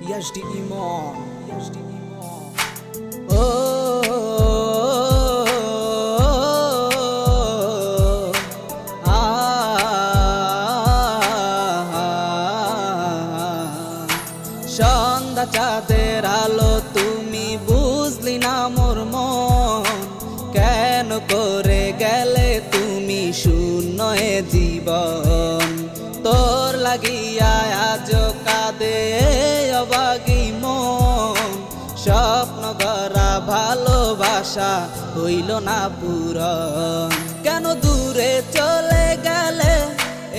ইয়াজদি ইমন ও সন্ধ্যা চাঁদের আলো তুমি বুঝলি না মোর মন কেন করে গেলে তুমি শূন্য এ জীবন তোর লাগিয়া আজ কাঁদে অবাগি মন স্বপ্ন গড়া ভালোবাসা হইল না পূরণ কেন দূরে চলে গেলে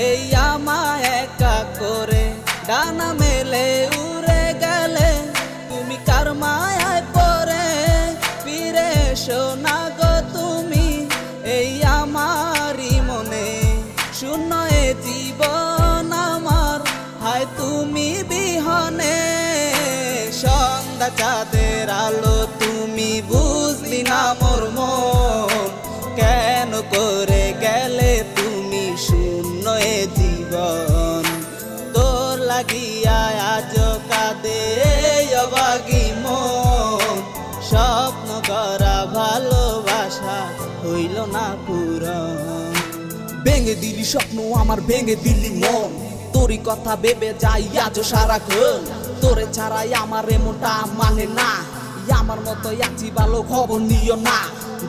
এই আমায় একা করে ডানা মেলে উড়ে গেলে তুমি কার মায়ায় পড়ে ফিরে এসো না গো তুমি এই আমারই মনে শূন্য এ জীবন আমার হায় তুমি বিহনে সন্ধ্যা চাঁদের আলো তুমি বুঝলি না মোর মন কেন করে গেলে তুমি শূন্য এ জীবন তোর লাগিয়া আজ কাঁদে অবাগি মন স্বপ্ন করা ভালোবাসা হইল না পূরণ ভেঙে দিলি স্বপ্ন আমার ভেঙে দিলি মন তোরই কথা ভেবে যাই আজ সারাক্ষণ তোরে ছাড়াই আমার এমনটা মানে না আমার মতো আছি ভালো খবর নিও না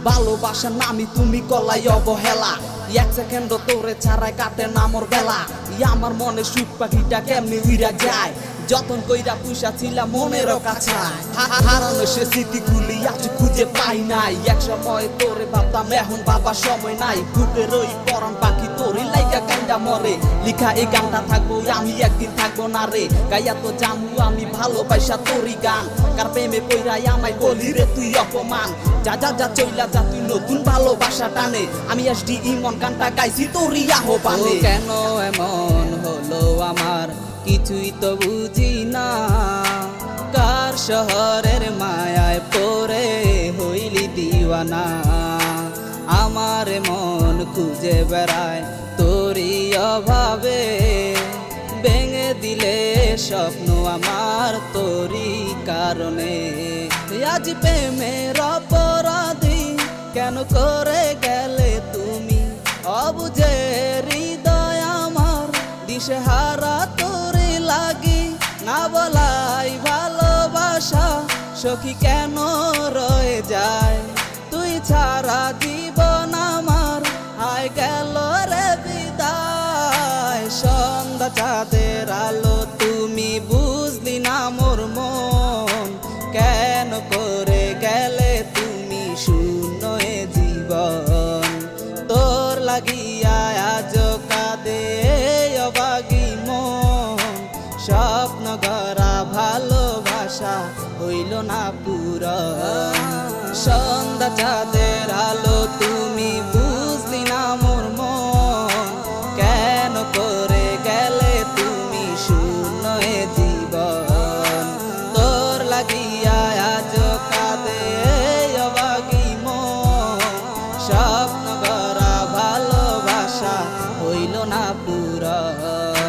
ভালোবাসার নামি তুমি কলাই অবহেলা এক সেকেন্ড তোরে ছাড়াই কাটে না মোর বেলা আমার মনে সুখ পাখিটা কেমনি উইরা যায় যতন কইরা পুষা ছিলাম মনের কাছে হারানো সে স্মৃতিগুলি আজ খুঁজে পাই নাই এক সময় তোরে ভাবতাম এখন বাবার সময় নাই বুকের ওই পরাণ পাখি তোরে লাইগা কান্দা মরে লিখা এই গানটা থাকবো আমি একদিন থাকবো না রে গাইয়া তো জানু আমি ভালোবাসা তোরই গান কার প্রেমে কইরাই আমায় বলি রে তুই অপমান যা যা যা চইলা যা তুই নতুন ভালোবাসা টানে আমি এসডি ইমন গানটা গাইছি তোরই আহ্বানে কেন এমন হলো আমার কিছুই তো বুঝি না কার শহরের মায়ায় পড়ে হইলি দিওয়ানা আমার মন খুঁজে বেড়ায় তোরই অভাবে ভেঙে দিলে স্বপ্ন আমার তোরই কারণে আজ প্রেমের অপরাধী কেন করে গেলে তুমি অবুঝে হৃদয় আমার দিশেহারা তোরে লাগি না বলাই ভালোবাসা সখী কেন রয়ে যায় তুই ছাড়া জীবন আমার হায় গেল রে বিদায় সন্ধ্যা চাঁদের আলো তুমি বুঝলি না মোর মন কেন করে গেলে তুমি শূন্য এ জীবন তোর লাগিয়া আজ কাঁদে অবাগি মন স্বপ্ন গড়া ভালোবাসা হইল না পূরণ সন্ধ্যা চাঁদের আলো তুমি বুঝলি না মোর মন কেন করে গেলে তুমি শূন্য এ জীবন তোর লাগিয়া আজ কাঁদে অবাগি মন স্বপ্ন গড়া ভালোবাসা হইল না পূরণ